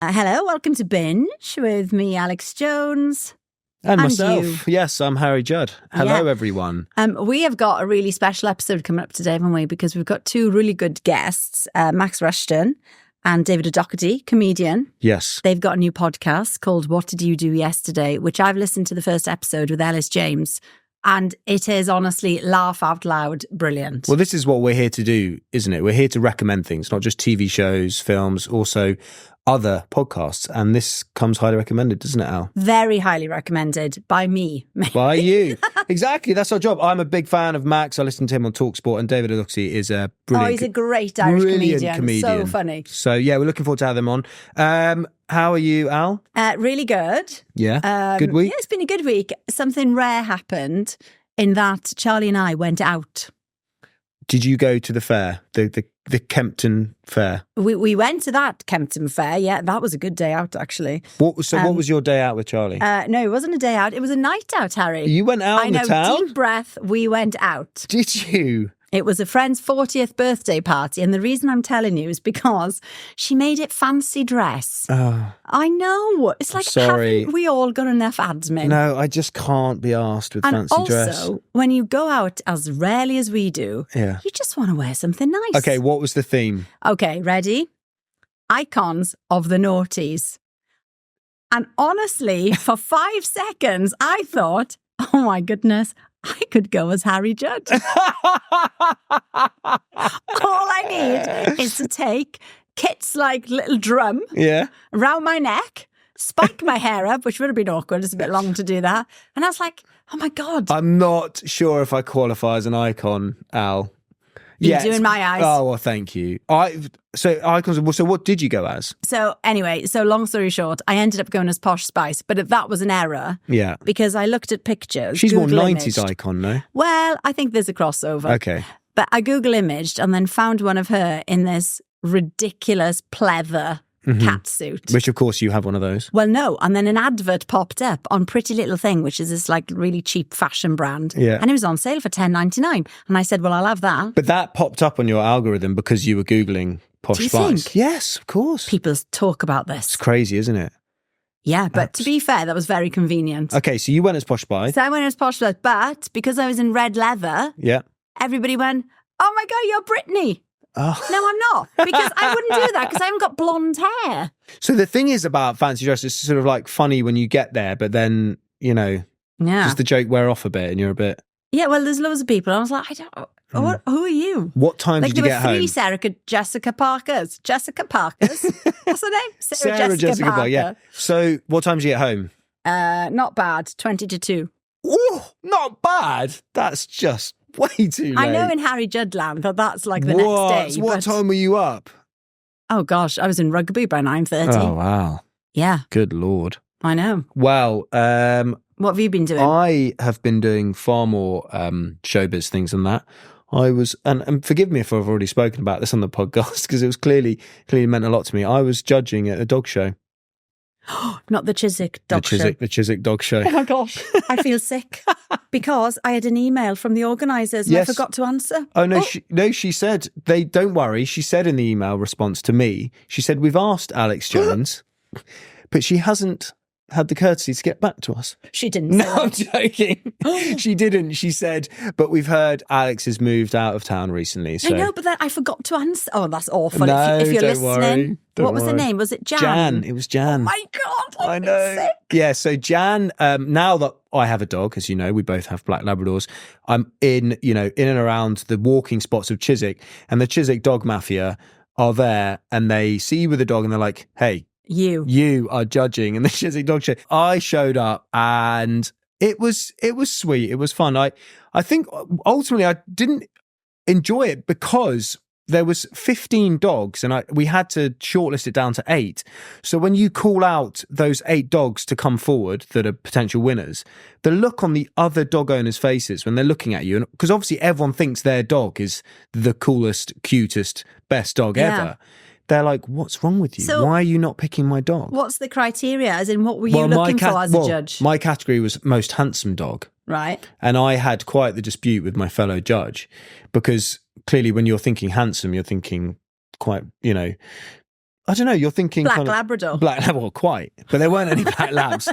Hello, welcome to Binge with me, Alex Jones. And myself. You. Yes, I'm Harry Judd. Hello, everyone. We have got a really special episode coming up today, haven't we? Because we've got two really good guests, Max Rushden and David O'Doherty, comedian. Yes. They've got a new podcast called What Did You Do Yesterday, which I've listened to the first episode with Ellis James. And it is honestly laugh out loud brilliant. Well, this is what we're here to do, isn't it? We're here to recommend things, not just TV shows, films, also other podcasts. And this comes highly recommended, doesn't it, Al? Very highly recommended by me. By you. Exactly. That's our job. I'm a big fan of Max. I listen to him on TalkSport, and David O'Doherty is a brilliant... Oh, he's a great Irish comedian. So funny. So, yeah, we're looking forward to having them on. How are you, Al? Really good. Yeah. Good week? Yeah, it's been a good week. Something rare happened in that Charlie and I went out. Did you go to the fair, the Kempton Fair? We went to that Kempton Fair. Yeah, that was a good day out, actually. What was your day out with Charlie? No, it wasn't a day out. It was a night out, Harry. You went out in the town? Deep breath, we went out. Did you? It was a friend's 40th birthday party, and the reason I'm telling you is because she made it fancy dress. Oh, I know. It's like, haven't we all got enough admin? No, I just can't be arsed with fancy dress. And also, when you go out as rarely as we do, you just want to wear something nice. Okay, what was the theme? Okay, ready? Icons of the noughties. And honestly, for 5 seconds, I thought, oh my goodness, I could go as Harry Judd. All I need is to take Kit's like little drum around my neck, spike my hair up, which would have been awkward. It's a bit long to do that. And I was like, oh my God. I'm not sure if I qualify as an icon, Al. You do in my eyes. Oh, well, thank you. So icons. So what did you go as? So anyway, long story short, I ended up going as Posh Spice, but that was an error. Yeah. Because I looked at pictures. She's Google more 90s imaged. icon, no? Well, I think there's a crossover. Okay. But I Google imaged and then found one of her in this ridiculous pleather cat suit. Which, of course, you have one of those. Well, no. And then an advert popped up on Pretty Little Thing, which is this like really cheap fashion brand. Yeah. And it was on sale for $10.99. And I said, well, I'll have that. But that popped up on your algorithm because you were Googling Posh Do you Spice. think? Yes, of course. People talk about this. It's crazy, isn't it? Yeah, but to be fair, that was very convenient. Okay, so you went as Posh Spice. So I went as Posh Spice, but because I was in red leather, everybody went, oh my God, you're Britney. Oh. No, I'm not. Because I wouldn't do that because I haven't got blonde hair. So the thing is about fancy dress, it's sort of like funny when you get there, but then, just the joke wear off a bit and you're a bit... Yeah, well, there's loads of people. I was like, who are you? What time did you get home? There were 3 Jessica Parkers. Jessica Parkers? What's her name? Sarah Jessica Parker. Yeah. So what time did you get home? Not bad. 20 to 2. Oh, not bad. That's just way too late. I know in Harry Judd land that's like the next day. What time were you up? Oh gosh, I was in rugby by 9:30. Oh wow. Yeah. Good Lord. I know. Well, what have you been doing? I have been doing far more showbiz things than that. I was, and forgive me if I've already spoken about this on the podcast because it was clearly meant a lot to me. I was judging at a dog show. Not the Chiswick dog show. The Chiswick dog show. Oh my gosh, I feel sick because I had an email from the organisers and I forgot to answer. Oh no, she said don't worry. She said in the email response to me, she said we've asked Alex Jones, but she hasn't had the courtesy to get back to us. She didn't. No, I'm joking. She didn't. She said, but we've heard Alex has moved out of town recently. So. I know, but then I forgot to answer. Oh, that's awful. No, if you're don't listening, worry. What was the name? Was it Jan? Jan. It was Jan. Oh my God, I know. Sick. Yeah, so Jan, now that I have a dog, as you know, we both have black Labradors, I'm in and around the walking spots of Chiswick, and the Chiswick dog mafia are there, and they see you with a dog and they're like, hey, you are judging in the Chiswick dog show. I showed up and it was sweet. It was fun. I think ultimately I didn't enjoy it because there was 15 dogs and we had to shortlist it down to 8. So when you call out those 8 dogs to come forward that are potential winners, the look on the other dog owners' faces when they're looking at you, because obviously everyone thinks their dog is the coolest, cutest, best dog ever. They're like, what's wrong with you? So, why are you not picking my dog? What's the criteria? As in, what were you looking for as a judge? My category was most handsome dog. Right. And I had quite the dispute with my fellow judge because clearly when you're thinking handsome, you're thinking quite, I don't know, you're thinking Black kind of Labrador. Well, quite, but there weren't any black labs.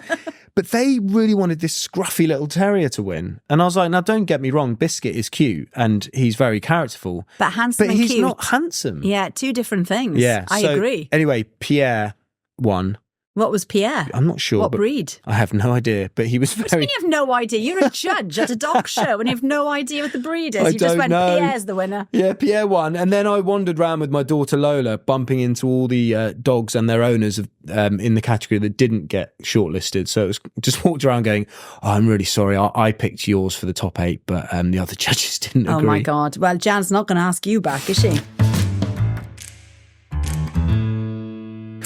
But they really wanted this scruffy little terrier to win. And I was like, now don't get me wrong, Biscuit is cute and he's very characterful. But handsome and he's cute. not handsome. Yeah, two different things. Yeah. I agree. Anyway, Pierre won. What was Pierre? I'm not sure. What breed? I have no idea, but he was very... What do you mean you have no idea? You're a judge at a dog show and you have no idea what the breed is. You just went, Pierre's the winner. Yeah, Pierre won. And then I wandered around with my daughter Lola, bumping into all the dogs and their owners in the category that didn't get shortlisted. So it was just walked around going, oh, I'm really sorry. I picked yours for the top 8, but the other judges didn't agree. Oh, my God. Well, Jan's not going to ask you back, is she?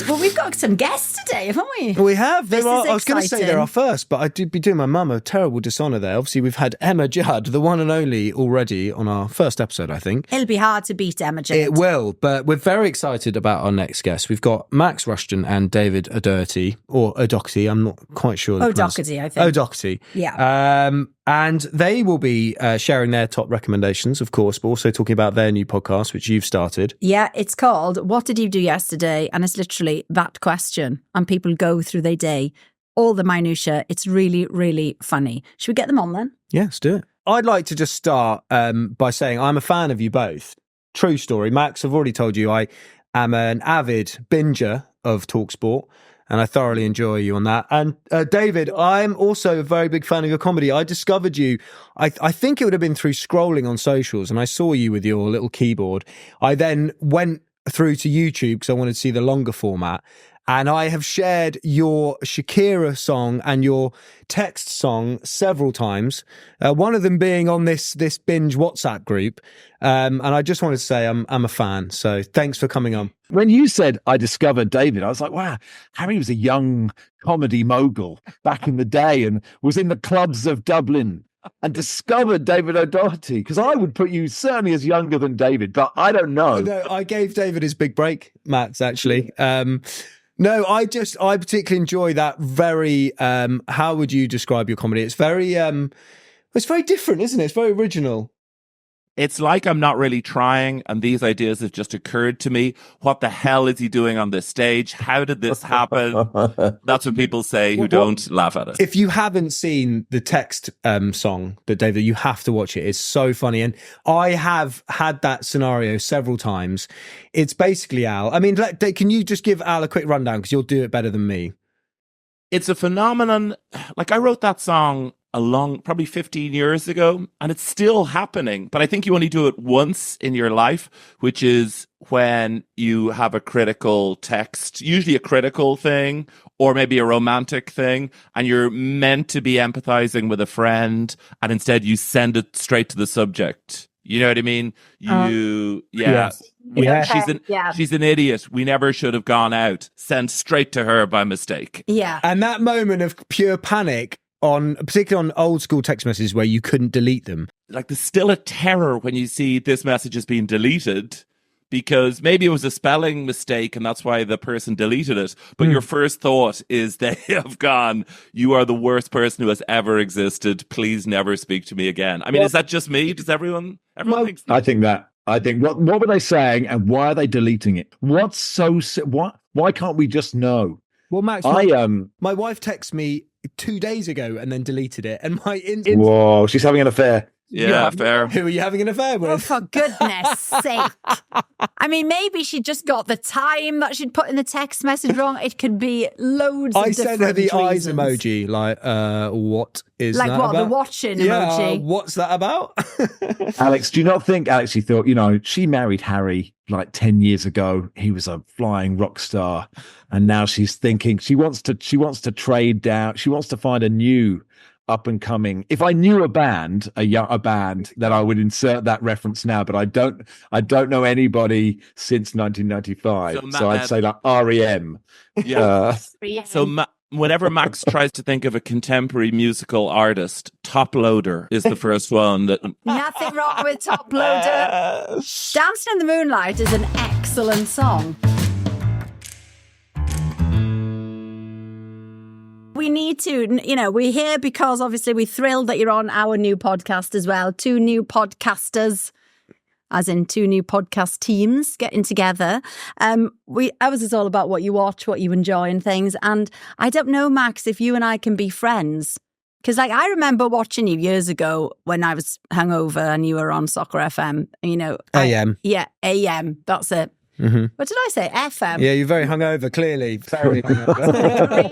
Well, we've got some guests today, haven't we? We have. I was going to say they're our first, but I'd be doing my mum a terrible dishonour there. Obviously, we've had Emma Judd, the one and only, already on our first episode, I think. It'll be hard to beat Emma Judd. It will, but we're very excited about our next guest. We've got Max Rushden and David O'Doherty, or O'Doherty, I'm not quite sure. O'Doherty, I think. O'Doherty. Yeah. And they will be sharing their top recommendations, of course, but also talking about their new podcast, which you've started. Yeah, it's called What Did You Do Yesterday? And it's literally that question. And people go through their day, all the minutiae. It's really, really funny. Should we get them on then? Yeah, let's do it. I'd like to just start by saying I'm a fan of you both. True story. Max, I've already told you I am an avid binger of TalkSport. And I thoroughly enjoy you on that. And David, I'm also a very big fan of your comedy. I discovered you, I think it would have been through scrolling on socials, and I saw you with your little keyboard. I then went through to YouTube because I wanted to see the longer format. And I have shared your Shakira song and your text song several times. One of them being on this binge WhatsApp group. And I just wanted to say I'm a fan. So thanks for coming on. When you said I discovered David, I was like, wow, Harry was a young comedy mogul back in the day and was in the clubs of Dublin and discovered David O'Doherty. Because I would put you certainly as younger than David, but I don't know. No, I gave David his big break, Max, actually. No, I particularly enjoy that very, how would you describe your comedy? It's very different, isn't it? It's very original. It's like I'm not really trying, and these ideas have just occurred to me. What the hell is he doing on this stage? How did this happen? That's what people say who don't laugh at it. If you haven't seen the text song that David, you have to watch it. It's so funny. And I have had that scenario several times. It's basically Al. I mean, can you just give Al a quick rundown? Because you'll do it better than me. It's a phenomenon. Like, I wrote that song probably 15 years ago, and it's still happening. But I think you only do it once in your life, which is when you have a critical text, usually a critical thing, or maybe a romantic thing, and you're meant to be empathizing with a friend, and instead you send it straight to the subject. You know what I mean? Yes. Yeah. She's an idiot. We never should have gone out. Send straight to her by mistake. Yeah. And that moment of pure panic, particularly on old school text messages where you couldn't delete them. Like, there's still a terror when you see this message has been deleted, because maybe it was a spelling mistake and that's why the person deleted it. But your first thought is they have gone, you are the worst person who has ever existed. Please never speak to me again. I mean, is that just me? Does everyone think so? I think what were they saying and why are they deleting it? Why can't we just know? Well, Max, my wife texted me 2 days ago and then deleted it. And whoa, she's having an affair. Yeah, fair. Who are you having an affair with? Oh, for goodness sake. I mean, maybe she just got the time that she'd put in the text message wrong. It could be loads of different I sent her the eyes reasons. emoji, like, what is like that what, about? the watching emoji? What's that about? Alex, do you not think she thought, she married Harry like 10 years ago. He was a flying rock star. And now she's thinking she wants to trade down. She wants to find a new up and coming. If I knew a band, then I would insert that reference now, but I don't know anybody since 1995. So I'd say like REM. Yeah. So whenever Max tries to think of a contemporary musical artist, Top Loader is the first one. Nothing wrong with Top Loader. Dancing in the Moonlight is an excellent song. We need to, we're here because obviously we're thrilled that you're on our new podcast as well. 2 new podcasters. as in two new podcast teams getting together. Ours is all about what you watch, what you enjoy and things. And I don't know, Max, if you and I can be friends. Because I remember watching you years ago when I was hungover and you were on Soccer FM, AM. Yeah, AM, that's it. Mm-hmm. What did I say? FM. Yeah, you're very hungover, clearly. Very hungover.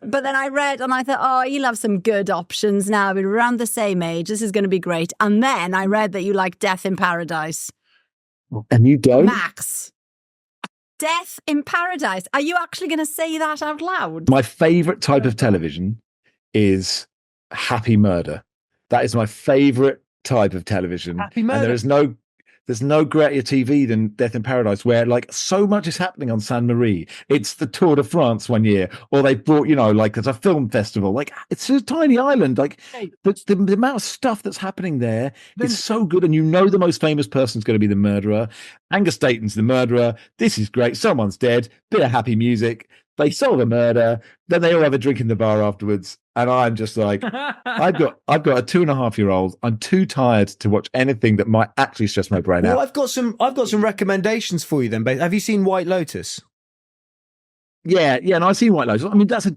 But then I read and I thought, you'll have some good options now. We're around the same age. This is going to be great. And then I read that you like Death in Paradise. And you don't? Max. Death in Paradise. Are you actually going to say that out loud? My favourite type of television is happy murder. That is my favourite type of television. Happy murder. And there's no greater TV than Death in Paradise, where like so much is happening on Sainte Marie. It's the Tour de France one year, or they brought, like there's a film festival. Like it's a tiny island. Like the amount of stuff that's happening there is so good, and the most famous person's going to be the murderer. Angus Dayton's the murderer. This is great. Someone's dead. Bit of happy music. They solve a murder. Then they all have a drink in the bar afterwards. And I'm just like, I've got a 2.5-year-old. I'm too tired to watch anything that might actually stress my brain out. I've got some recommendations for you then, babe. Have you seen White Lotus? Yeah, and I've seen White Lotus. I mean, that's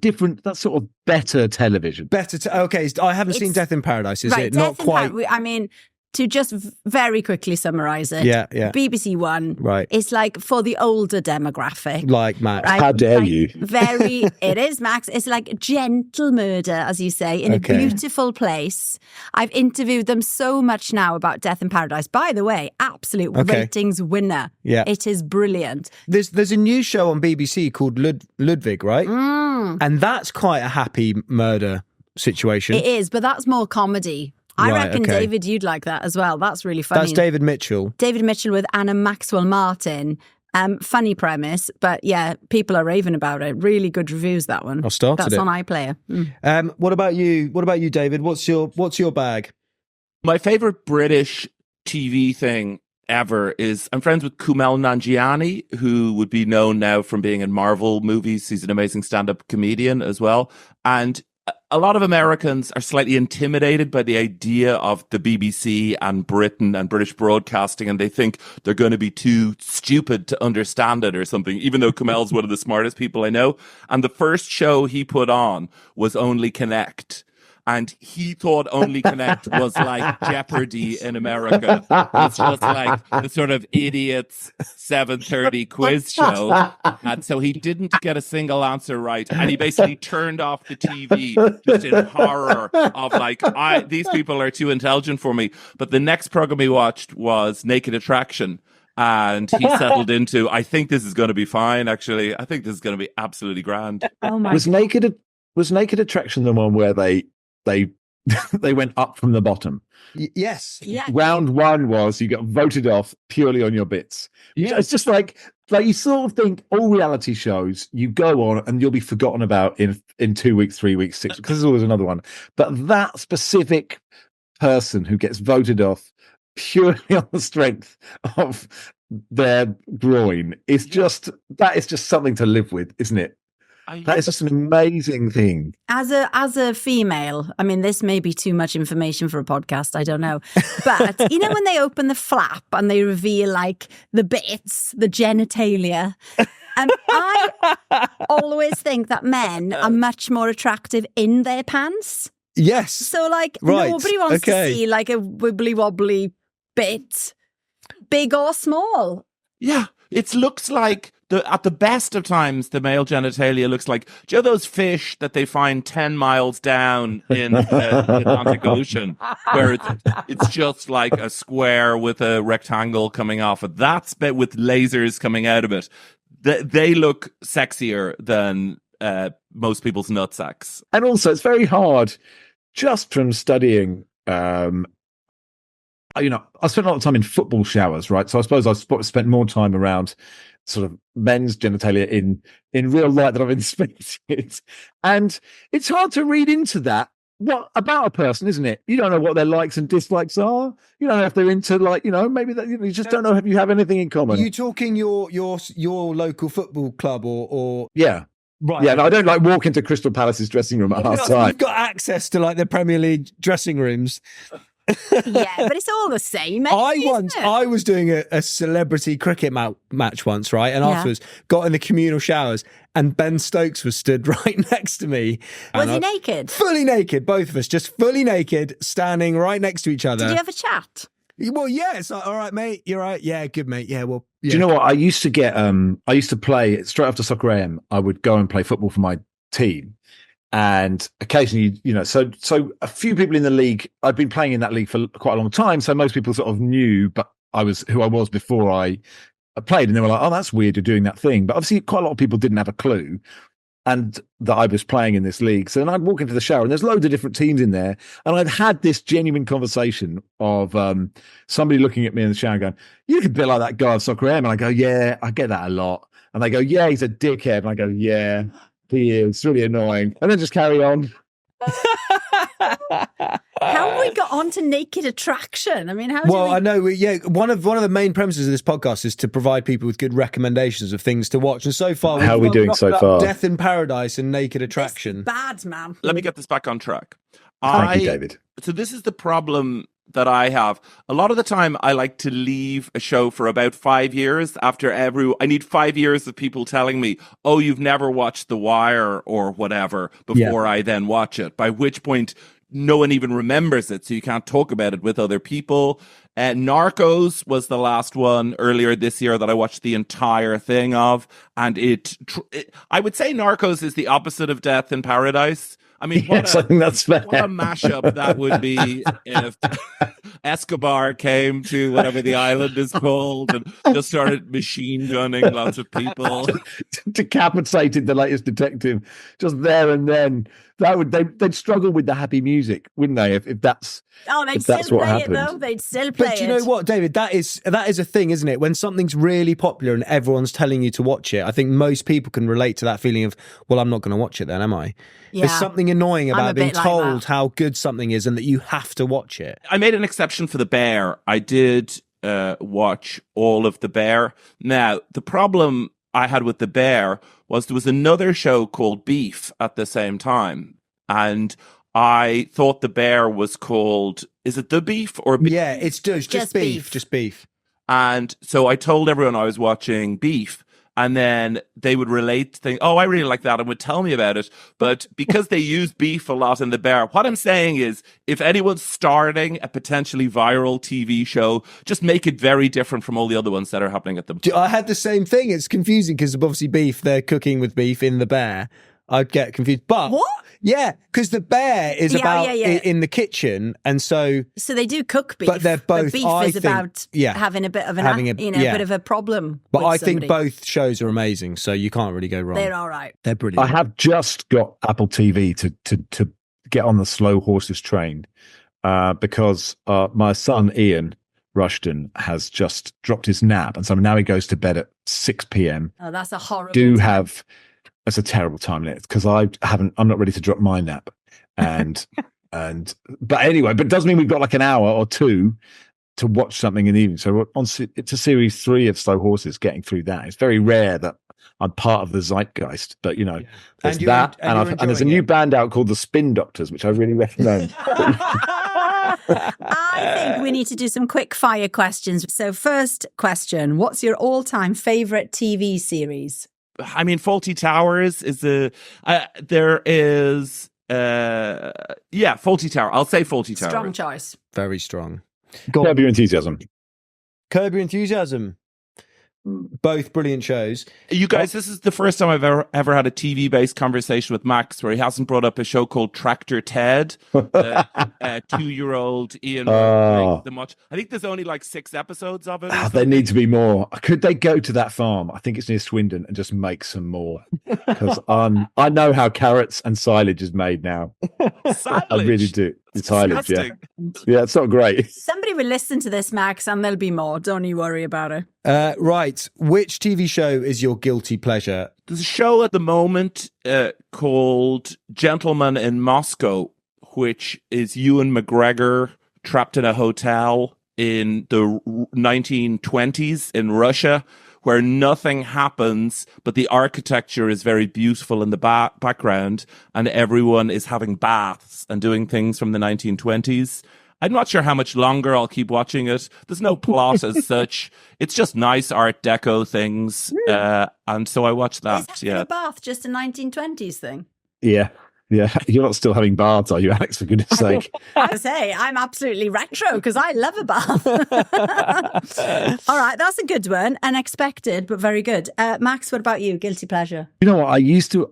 sort of better television. Okay, I haven't seen Death in Paradise. Is it not Death quite? I mean, to just very quickly summarise it. Yeah. BBC One. Right. It's like for the older demographic. Like Max. Right? How dare you? It is, Max. It's like gentle murder, as you say, in a beautiful place. I've interviewed them so much now about Death in Paradise. By the way, absolute ratings winner. Yeah. It is brilliant. There's a new show on BBC called Ludwig, right? And that's quite a happy murder situation. It is, but that's more comedy. I reckon, David, you'd like that as well. That's really funny. That's David Mitchell. David Mitchell with Anna Maxwell Martin. Funny premise, but yeah, people are raving about it. Really good reviews, that one. I've started That's it. on iPlayer. What about you? What about you, David? What's your bag? My favorite British TV thing ever is I'm friends with Kumail Nanjiani, who would be known now from being in Marvel movies. He's an amazing stand-up comedian as well. And a lot of Americans are slightly intimidated by the idea of the BBC and Britain and British broadcasting, and they think they're going to be too stupid to understand it or something, even though Kumail's one of the smartest people I know. And the first show he put on was Only Connect. And he thought Only Connect was like Jeopardy in America. It's just like the sort of idiots 7:30 quiz show. And so he didn't get a single answer right. And he basically turned off the TV just in horror of like, these people are too intelligent for me. But the next program he watched was Naked Attraction. And he settled into, I think this is going to be fine, actually. I think this is going to be absolutely grand. Oh my Was Naked Attraction the one where they went up from the bottom? Yes. Yeah. Round one was you got voted off purely on your bits. Yeah. It's just like you sort of think all reality shows, you go on and you'll be forgotten about in 2 weeks, 3 weeks, 6 weeks, because there's always another one. But that specific person who gets voted off purely on the strength of their groin is just something to live with, isn't it? That is just an amazing thing. As a female, I mean, this may be too much information for a podcast, I don't know. But when they open the flap and they reveal like the bits, the genitalia, I always think that men are much more attractive in their pants. Yes. So like right. Nobody wants to see like a wibbly wobbly bit, big or small. Yeah, it looks like at the best of times, the male genitalia looks like, do you know those fish that they find 10 miles down in the Atlantic Ocean, where it's just like a square with a rectangle coming off it. That's with lasers coming out of it. They look sexier than most people's nutsacks. And also, it's very hard just from studying. I spent a lot of time in football showers, right? So I suppose I've spent more time around sort of men's genitalia in real light than I've inspected. And it's hard to read into that. What about a person, isn't it? You don't know what their likes and dislikes are. You don't know if they're into maybe that you just don't know if you have anything in common. Are you talking your local football club or yeah. Right. Yeah, no, I don't walk into Crystal Palace's dressing room at half time. You've got access to like the Premier League dressing rooms. Yeah, but it's all the same. I was doing a celebrity cricket match once, right? And afterwards got in the communal showers and Ben Stokes was stood right next to me. Was he naked? Fully naked, both of us, just fully naked, standing right next to each other. Did you have a chat? Well, yeah, it's like, all right, mate, you're right. Yeah, good, mate. Yeah, well, yeah. Do you know what? I used to play straight after Soccer AM. I would go and play football for my team. And occasionally, so a few people in the league, I'd been playing in that league for quite a long time. So most people sort of knew, but I was who I was before I played. And they were like, oh, that's weird, you're doing that thing. But obviously quite a lot of people didn't have a clue and that I was playing in this league. So then I'd walk into the shower and there's loads of different teams in there. And I'd had this genuine conversation of somebody looking at me in the shower going, you look a bit like that guy on Soccer AM. And I go, yeah, I get that a lot. And they go, yeah, he's a dickhead. And I go, yeah. He is. It's really annoying. And then just carry on. How have we got on to naked attraction? I mean, I know. One of the main premises of this podcast is to provide people with good recommendations of things to watch. And so far, how are we doing so far? Death in Paradise and Naked Attraction. Bad, man. Let me get this back on track. Thank you, David. So this is the problem that I have. A lot of the time, I like to leave a show for about 5 years after I need 5 years of people telling me, oh, you've never watched The Wire or whatever before I then watch it, by which point no one even remembers it. So you can't talk about it with other people. Narcos was the last one earlier this year that I watched the entire thing of. And I would say Narcos is the opposite of Death in Paradise. I mean, I think that's fair. What a mashup that would be if Escobar came to whatever the island is called and just started machine gunning lots of people. Decapitated the latest detective just there and then. They'd struggle with the happy music, wouldn't they? If that's they'd still play it though. They'd still play it. But you know what, David? That is a thing, isn't it? When something's really popular and everyone's telling you to watch it, I think most people can relate to that feeling of, well, I'm not going to watch it then, am I? Yeah. There's something annoying about being told like how good something is and that you have to watch it. I made an exception for The Bear. I did watch all of The Bear. Now, the problem I had with The Bear was there was another show called Beef at the same time. And I thought The Bear was called, is it The Beef or Beef? Yeah, it's just beef. Just beef. And so I told everyone I was watching Beef. And then they would relate things. Oh, I really like that, and would tell me about it. But because they use beef a lot in The Bear, what I'm saying is, if anyone's starting a potentially viral TV show, just make it very different from all the other ones that are happening at them. I had the same thing. It's confusing because obviously beef, they're cooking with beef in The Bear. I'd get confused. But what? Yeah, because The Bear is in the kitchen, and so they do cook beef. But they're both. Beef is about having a bit of a bit of a problem. But I think both shows are amazing, so you can't really go wrong. They're all right. They're brilliant. I have just got Apple TV to get on the slow horses train because my son Ian Rushden has just dropped his nap, and so now he goes to bed at 6 p.m. Oh, that's a horrible. That's a terrible time limit because I'm not ready to drop my nap, but anyway, but it does mean we've got like an hour or two to watch something in the evening. So it's a series 3 of Slow Horses. Getting through that, it's very rare that I'm part of the zeitgeist, but there's that, and there's a new band out called the Spin Doctors, which I really recommend. I think we need to do some quick fire questions. So first question: what's your all-time favorite TV series? I mean, Fawlty Towers is Fawlty Tower. I'll say Fawlty Tower. Strong choice. Very strong. Curb Your Enthusiasm. Curb Your Enthusiasm. Both brilliant shows. You guys, this is the first time I've ever had a TV-based conversation with Max where he hasn't brought up a show called Tractor Ted. 2-year-old Ian. I think there's only like 6 episodes of it. There need to be more. Could they go to that farm? I think it's near Swindon, and just make some more. Because I know how carrots and silage is made now. Silage? I really do. It's silage, disgusting. Yeah, it's not great. Somebody will listen to this, Max, and there'll be more. Don't you worry about it. Right. Which TV show is your guilty pleasure? There's a show at the moment called Gentleman in Moscow, which is Ewan McGregor trapped in a hotel in the 1920s in Russia, where nothing happens, but the architecture is very beautiful in the background, and everyone is having baths and doing things from the 1920s. I'm not sure how much longer I'll keep watching it. There's no plot as such. It's just nice Art Deco things. And so I watched that. Is having a bath just a 1920s thing? Yeah. You're not still having baths, are you, Alex, for goodness sake? I say, I'm absolutely retro because I love a bath. All right, that's a good one. Unexpected, but very good. Max, what about you? Guilty pleasure? You know what? I used to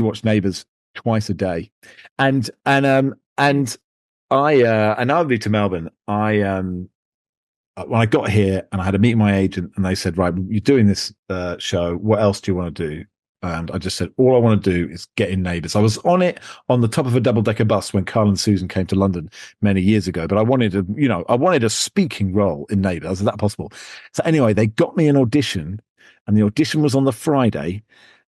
watch Neighbours twice a day. And I moved to Melbourne. When I got here and I had a meeting with my agent and they said, right, you're doing this show. What else do you want to do? And I just said, all I want to do is get in Neighbours. I was on it on the top of a double-decker bus when Carl and Susan came to London many years ago. But I wanted a speaking role in Neighbours. Is that possible? So anyway, they got me an audition, and the audition was on the Friday,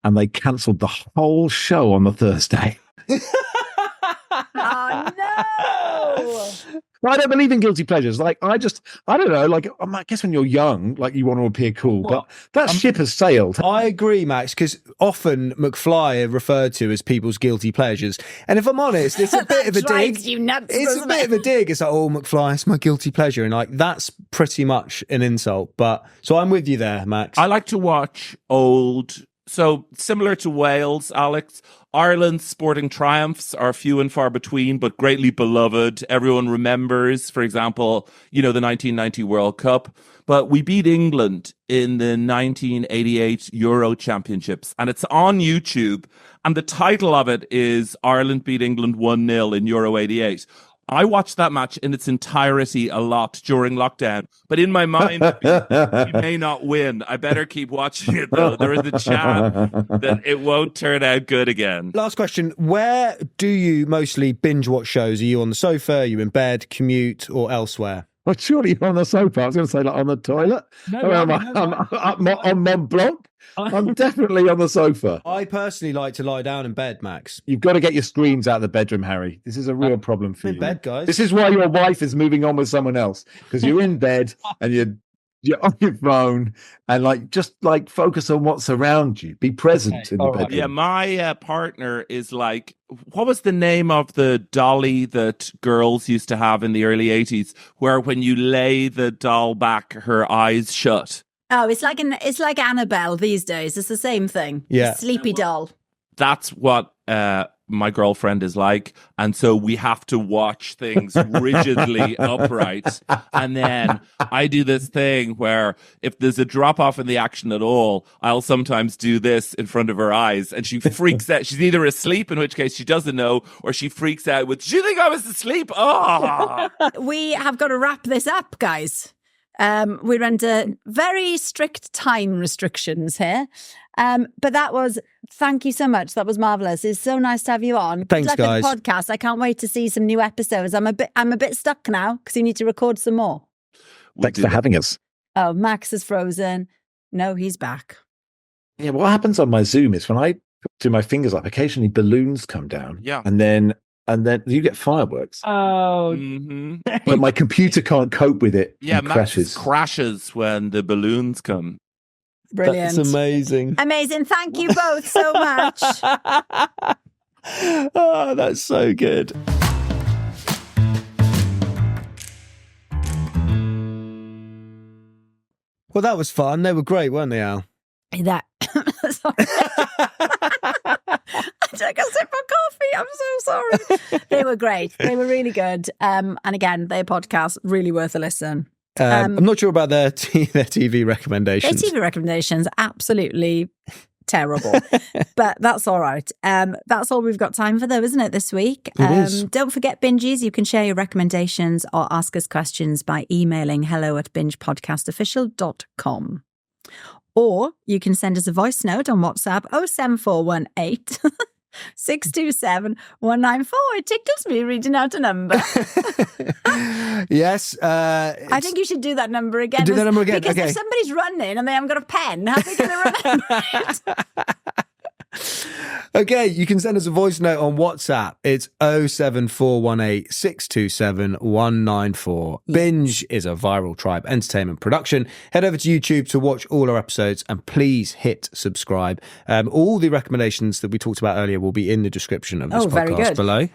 and they cancelled the whole show on the Thursday. Oh, no! I don't believe in guilty pleasures. Like, I don't know. Like, I guess when you're young, like you want to appear cool, but that ship has sailed. I agree, Max, because often McFly are referred to as people's guilty pleasures. And if I'm honest, it's a bit of a dig. It's a bit of a dig. It's like, oh, McFly, it's my guilty pleasure. And like, that's pretty much an insult. But so I'm with you there, Max. I like to watch old. So similar to Wales, Alex, Ireland's sporting triumphs are few and far between, but greatly beloved. Everyone remembers, for example, the 1990 World Cup. But we beat England in the 1988 Euro Championships, and it's on YouTube. And the title of it is Ireland beat England 1-0 in Euro 88. I watched that match in its entirety a lot during lockdown, but in my mind, we may not win. I better keep watching it, though. There is a chance that it won't turn out good again. Last question. Where do you mostly binge watch shows? Are you on the sofa? Are you in bed, commute, or elsewhere? Well, surely you're on the sofa. I was going to say, like, on the toilet. On Mont Blanc. I'm definitely on the sofa. I personally like to lie down in bed, Max. You've got to get your screens out of the bedroom, Harry. This is a real problem for you. In bed, guys. This is why your wife is moving on with someone else, because you're in bed and you're on your phone and just focus on what's around you. Be present in the bedroom. Yeah, my partner is like, what was the name of the dolly that girls used to have in the early 80s, where when you lay the doll back, her eyes shut? Oh, it's like Annabelle these days. It's the same thing. Yeah. Sleepy doll. That's what my girlfriend is like. And so we have to watch things rigidly upright. And then I do this thing where if there's a drop off in the action at all, I'll sometimes do this in front of her eyes. And she freaks out. She's either asleep, in which case she doesn't know, or she freaks out with, do you think I was asleep? Oh! We have got to wrap this up, guys. We're under very strict time restrictions here. But thank you so much. That was marvellous. It's so nice to have you on. Thanks, Good luck guys. with the podcast. I can't wait to see some new episodes. I'm a bit stuck now because you need to record some more. Thanks for having us. Oh, Max is frozen. No, he's back. Yeah, what happens on my Zoom is when I do my fingers up, occasionally balloons come down. Yeah. And then you get fireworks. Oh. Mm-hmm. But my computer can't cope with it. Yeah, and Max crashes when the balloons come. Brilliant. That's amazing. Amazing. Thank you both so much. Oh, that's so good. Well, that was fun. They were great, weren't they, Al? Sorry. I took a sip of coffee. I'm so sorry. They were great. They were really good. And again, their podcast, really worth a listen. I'm not sure about their TV recommendations. Their TV recommendations, absolutely terrible. But that's all right. That's all we've got time for, though, isn't it, this week? It is. Don't forget binges. You can share your recommendations or ask us questions by emailing hello@bingepodcastofficial.com. Or you can send us a voice note on WhatsApp 07418 627 194. It tickles me reading out a number. Yes. I think you should do that number again. Do that number again, Because okay. if somebody's running and they haven't got a pen, how are they going to remember it? Okay, you can send us a voice note on WhatsApp. It's 07418 627 194. Binge is a Viral Tribe entertainment production. Head over to YouTube to watch all our episodes and please hit subscribe. All the recommendations that we talked about earlier will be in the description of this podcast below.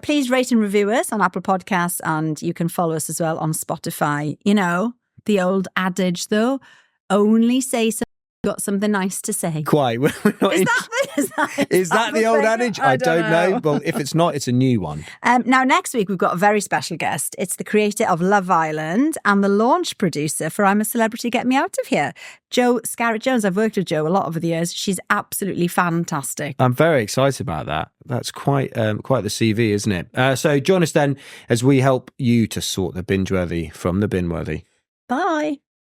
Please rate and review us on Apple Podcasts, and you can follow us as well on Spotify. You know, the old adage though, only say something got something nice to say. Quite. Is that the old adage? I don't know. Well, if it's not, it's a new one. Now, next week, we've got a very special guest. It's the creator of Love Island and the launch producer for I'm a Celebrity, Get Me Out of Here. Jo Scarlett Jones. I've worked with Jo a lot over the years. She's absolutely fantastic. I'm very excited about that. That's quite the CV, isn't it? So join us then as we help you to sort the binge-worthy from the bin-worthy. Bye.